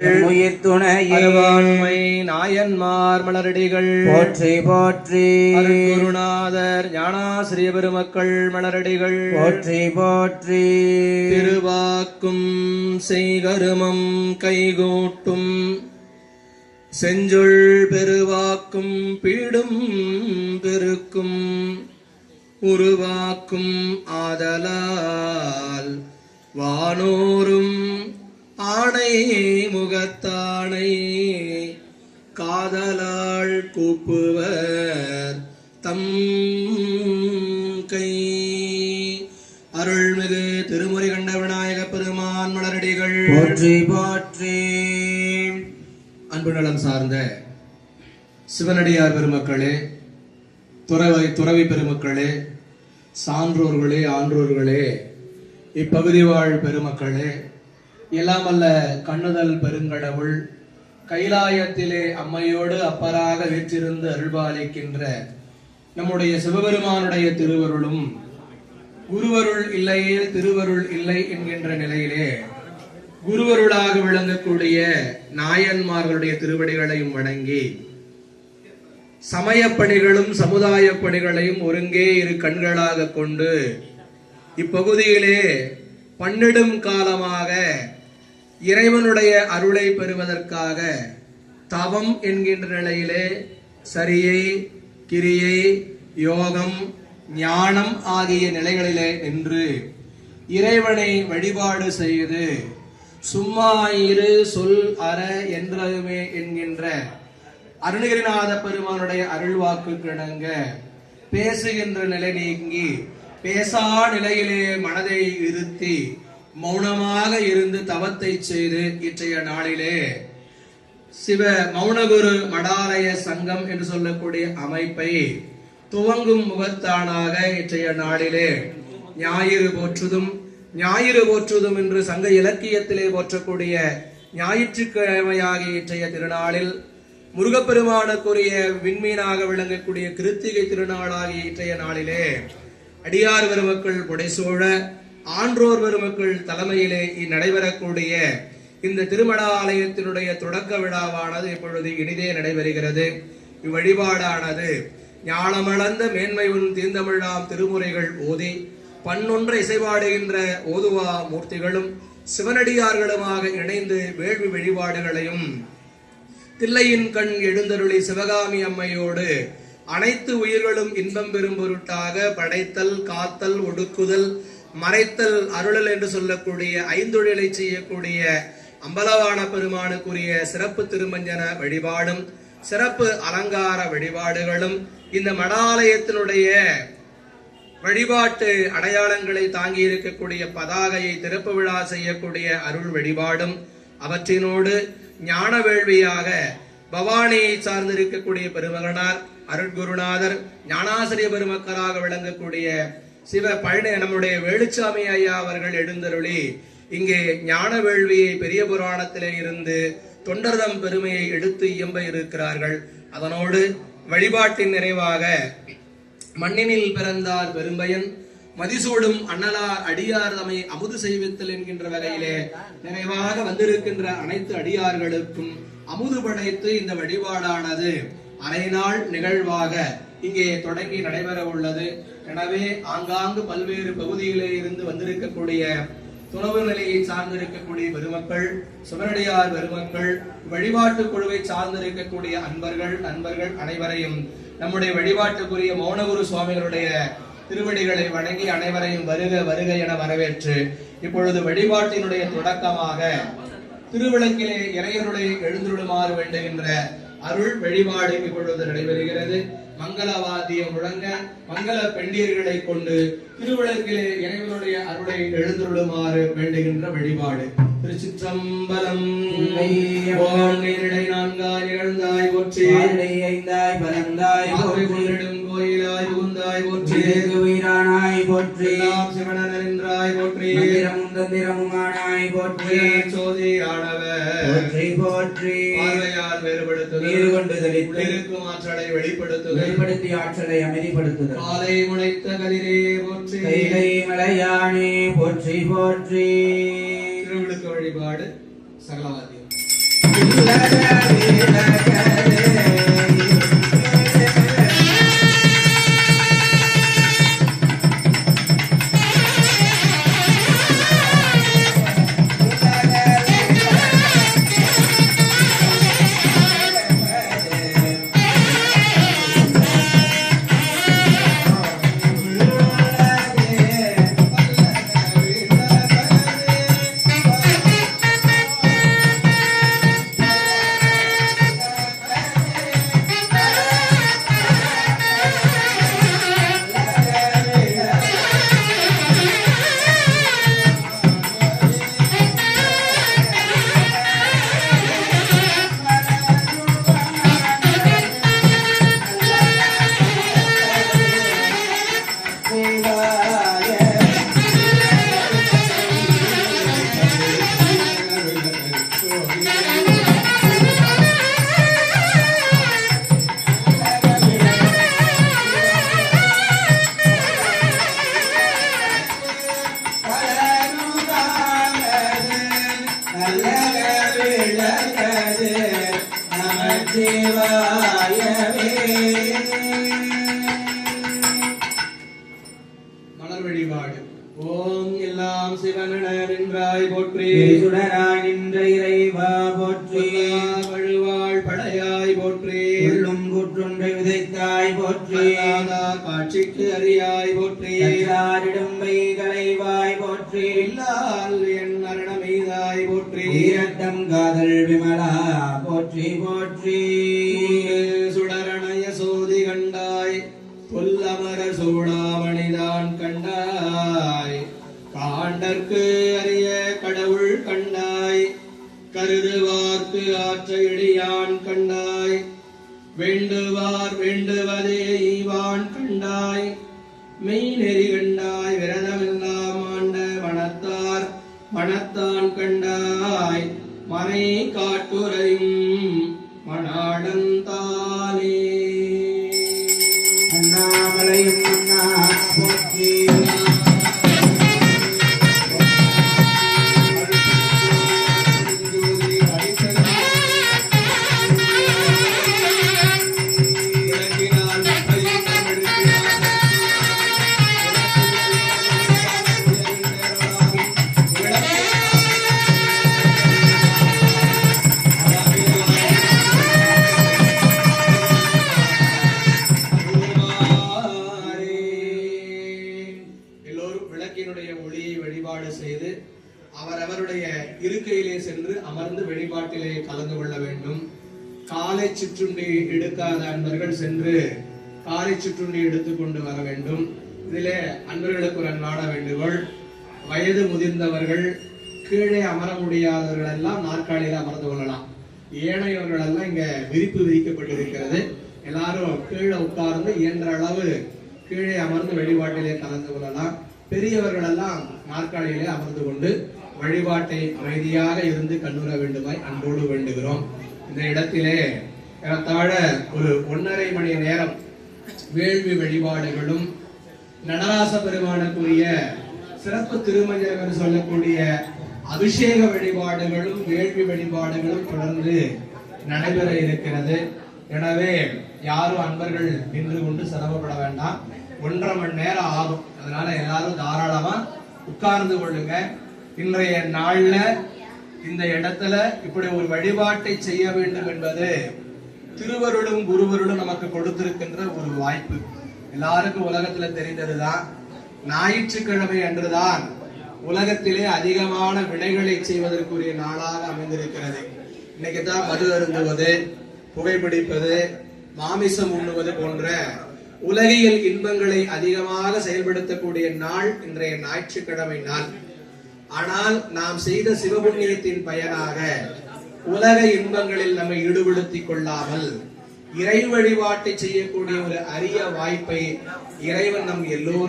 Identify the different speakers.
Speaker 1: உயிர் துணையாண்மை நாயன்மார் மலரடிகள் போற்றி போற்றி. குருநாதர் ஞானாசிரிய பெருமக்கள் மலரடிகள் போற்றி போற்றி. திருவாக்கும் செய்கருமம் கைகூட்டும் செஞ்சொல் பெருவாக்கும் பீடும் பெருக்கும் உருவாக்கும் ஆதலால் வானோரும் ஆணை முகத்தானை காதலாள் கூப்புவர் தம் கை. அருள்மிகு திருமுறை கண்ட விநாயக பெருமான் மலரடிகள் போற்றி போற்றி. அன்பு நலம் சார்ந்த சிவனடியார் பெருமக்களே, துறவி பெருமக்களே, சான்றோர்களே, ஆன்றோர்களே, இப்பகுதி வாழ் பெருமக்களே, எல்லாம் அல்ல கண்ணுதல் பெருங்கடவுள் கைலாயத்திலே அம்மையோடு அப்பராக வீற்றிருந்து அருள்பாலிக்கின்ற நம்முடைய சிவபெருமானுடைய திருவருளும், குருவருள் இல்லையே திருவருள் இல்லை என்கின்ற நிலையிலே குருவருளாக விளங்கக்கூடிய நாயன்மார்களுடைய திருவடிகளையும் வணங்கி சமய பணிகளும் சமுதாய பணிகளையும் ஒருங்கே இரு கண்களாக கொண்டு இப்பகுதியிலே பன்னெடும் காலமாக இறைவனுடைய அருளை பெறுவதற்காக தவம் என்கின்ற நிலையிலே சரியை, கிரியை, யோகம், ஞானம் ஆகிய நிலைகளிலே நின்று இறைவனை வழிபாடு செய்து சும்மா இரு சொல் அற என்றுமே என்கின்ற அருணகிரிநாத பெருமானுடைய அருள்வாக்கு கிணங்க பேசுகின்ற நிலை நீங்கி பேசா நிலையிலே மனதை இருத்தி மௌனமாக இருந்து தவத்தை செய்து இன்றைய நாளிலே சிவ மௌனகுரு மடாலய சங்கம் என்று சொல்லக்கூடிய அமைப்பை துவங்கும் முகத்தானாக இன்றைய நாளிலே ஞாயிறு போற்றுதும் என்று சங்க இலக்கியத்திலே போற்றக்கூடிய ஞாயிற்றுக்கிழமையாகிய இன்றைய திருநாளில் முருகப்பெருமானுக்குரிய விண்மீனாக விளங்கக்கூடிய கிருத்திகை திருநாளாகிய இன்றைய நாளிலே அடியார் பெருமக்கள் புடைசூழ ஆன்றோர் பெருமக்கள் தலைமையிலே நடைபெறக்கூடிய இந்த திருமண ஆலயத்தினுடைய தொடக்க விழாவானது இப்பொழுது இனிதே நடைபெறுகிறது. இவ்வழிபாடானது ஞானமளந்த மேன்மை உன் தீர்ந்தமிழாம் திருமுறைகள் ஓதி பன்னொன்று இசைபாடுகின்ற ஓதுவா மூர்த்திகளும் சிவனடியார்களுமாக இணைந்து வேள்வி வழிபாடுகளையும் தில்லையின் கண் எழுந்தருளி சிவகாமி அம்மையோடு அனைத்து உயிர்களும் இன்பம் பெறும் பொருட்டாக படைத்தல், காத்தல், ஒடுக்குதல், மறைத்தல், அருளல் என்று சொல்லக்கூடிய ஐந்தொழிலை செய்யக்கூடிய அம்பலவான பெருமானுக்குரிய சிறப்பு திருமஞ்சன வழிபாடும் சிறப்பு அலங்கார வழிபாடுகளும் இந்த மடாலயத்தினுடைய வழிபாட்டு அடையாளங்களை தாங்கி இருக்கக்கூடிய பதாகையை திறப்பு விழா செய்யக்கூடிய அருள் வழிபாடும் அவற்றினோடு ஞான வேள்வியாக பவானியை சார்ந்திருக்கக்கூடிய பெருமகனார் அருட்குருநாதர் ஞானாசிரிய பெருமக்களாக விளங்கக்கூடிய சிவ பழனி நம்முடைய வேலுச்சாமி ஐயா அவர்கள் எழுந்தருளி இங்கே ஞான வேள்வியை பெரிய புராணத்திலே இருந்து தொண்டர்தம் பெருமையை எடுத்து இயம்ப இருக்கிறார்கள். அதனோடு வழிபாட்டின் நிறைவாக மண்ணினில் பிறந்தார் பெரும்பயன் மதிசூடும் அண்ணலார் அடியார் தமை அமுது செய்வித்தல் என்கின்ற வகையிலே நிறைவாக வந்திருக்கின்ற அனைத்து அடியார்களுக்கும் அமுது படைத்து இந்த வழிபாடானது அரை நாள் நிகழ்வாக இங்கே தொடங்கி நடைபெற உள்ளது. எனவே ஆங்காங்கு பல்வேறு பகுதிகளிலே இருந்து வந்திருக்கக்கூடிய துறவு நிலையை சார்ந்திருக்கக்கூடிய பெருமக்கள், சிவனடியார் பெருமக்கள், வழிபாட்டு குழுவை சார்ந்திருக்கக்கூடிய நண்பர்கள் அனைவரையும் நம்முடைய வழிபாட்டுக்குரிய மௌனகுரு சுவாமிகளுடைய திருவடிகளை வணங்கி அனைவரையும் வருக வருக என வரவேற்று இப்பொழுது வழிபாட்டினுடைய தொடக்கமாக திருவிளக்கிலே இறையருளை எழுந்துடுமாறு வேண்டுகின்ற அருள் வழிபாடு இப்பொழுது நடைபெறுகிறது. மங்களவாத்தியம் முழங்க மங்கள பெண்டியர்களை கொண்டு திருவிளக்கிலே இறைவனுடைய அருளை எழுந்துள்ளுமாறு வேண்டுகின்ற வழிபாடு. திருச்சிற்றம்பலம். நான்காய் நிகழ்ந்தாய் போற்றி, ஐந்தாய் பலந்தாய் போற்றி, கோயிலாய் புகுந்தாய் போற்றி, வீரானாய் போற்றி, சிவனறிந்தாய் போற்றி, தந்திரமுமானாய் போற்றி, சோதி ஆனவர் போற்றி போற்றி, பார்வையால் வேறுபடுத்துதல், நீர் கொண்டு தெளித்து இருக்கும் ஆற்றலை வெளிப்படுத்தி ஆற்றலை அமைதிப்படுத்துதல், காலை முளைத்த கதிரே போற்றி, கைலை மலையானே போற்றி போற்றி. திருவிழுக்கு வழிபாடு சகலவாதியம். விளக்கது நமச்சிவாயவே. மலர் வழிபாடு. ஓம் எல்லாம் சிவனென்றாய் போற்றி, சுடராய் நின்ற இறைவா போற்றி, வழுவாள் படையாய் போற்றி, உள்ளும் கூற்றொன்றை விதைத்தாய் போற்றி, காட்சிக்கு அறியாய் போற்றி, இடும்பை களைவாய் போற்றி, இல்லால் என் மரணமெய்தாய் போற்றி, ஈரட்டம் காதல் விமலா போற்றி போற்றி. சுடரணய சோதி கண்டாய், புல்லமர சூடாமணிதான் கண்டாய், காண்டற்கு அறிய கடவுள் கண்டாய், கருதுவார்க்கு ஆற்ற இடியான் கண்டாய், வேண்டுவார் வேண்டுவதே ஈவான் கண்டாய், மெய் நெறி கண்டாய், விரதமெல்லாம் ஆண்ட மனத்தார் மனத்தான் கண்டாய், மனை காட்டுரையும் மணாடந்தானே. அண்ணாமலையும் அண்ணா போற்றி, ஒளியை வழிபாடு செய்து அவரவருடைய இருக்கையிலே சென்று அமர்ந்து வழிபாட்டிலே கலந்து கொள்ள வேண்டும். காலை சிற்றுண்டி எடுக்காத அன்பர்கள் சென்று காலை சிற்றுண்டி எடுத்துக்கொண்டு வர வேண்டும். இதிலே அன்பர்களுக்கு ஒரு அன்பான வேண்டுகோள், வயது முதிர்ந்தவர்கள் கீழே அமர முடியாதவர்கள் எல்லாம் நாற்காலியில் அமர்ந்து கொள்ளலாம். ஏனையவர்கள் எல்லாம் இங்க விரிப்பு விதிக்கப்பட்டிருக்கிறது. எல்லாரும் கீழே உட்கார்ந்து இயன்ற அளவு கீழே அமர்ந்து வழிபாட்டிலே கலந்து கொள்ளலாம். பெரியவர்கள் எல்லாம் நாற்காலியிலே அமர்ந்து கொண்டு வழிபாட்டை அமைதியாக இருந்து கண்ணுற வேண்டுமாய் அன்போடு வேண்டுகிறோம். இந்த இடத்திலே ஏறத்தாழ ஒரு 1.5 மணி நேரம் வேள்வி வழிபாடுகளும் நடராச பெருமானுக்குரிய சிறப்பு திருமஞ்சனம் என்று சொல்லக்கூடிய அபிஷேக வழிபாடுகளும் வேள்வி வழிபாடுகளும் தொடர்ந்து நடைபெற இருக்கிறது. எனவே யாரும் அன்பர்கள் நின்று கொண்டு சிரமப்பட வேண்டாம். 1.5 மணி நேரம் ஆகும். அதனால எல்லாரும் தாராளமா உட்கார்ந்து கொள்ளுங்க. இன்றைய நாள்ல இந்த இடத்துல இப்படி ஒரு வழிபாட்டை செய்ய வேண்டும் என்பது திருவருளும் குருவருளும் நமக்கு கொடுத்திருக்கின்ற ஒரு வாய்ப்பு. எல்லாருக்கும் உலகத்துல தெரிந்ததுதான், ஞாயிற்றுக்கிழமை அன்றுதான் உலகத்திலே அதிகமான வினைகளை செய்வதற்குரிய நாளாக அமைந்திருக்கிறது. இன்னைக்கு தான் மது அருந்துவது, புகைப்பிடிப்பது, மாமிசம் உண்ணுவது போன்ற உலகியல் இன்பங்களை அதிகமாக செயல்படுத்தக்கூடிய நாள் இன்றைய ஞாயிற்றுக்கிழமை நாள். ஆனால் நாம் செய்த சிவபுண்ணியத்தின் பயனாக உலக இன்பங்களில் நம்மை ஈடுபடுத்திக் கொள்ளாமல் இறை வழிபாட்டை செய்யக்கூடிய ஒரு அரிய வாய்ப்பை இறைவன் நம் எல்லோரும்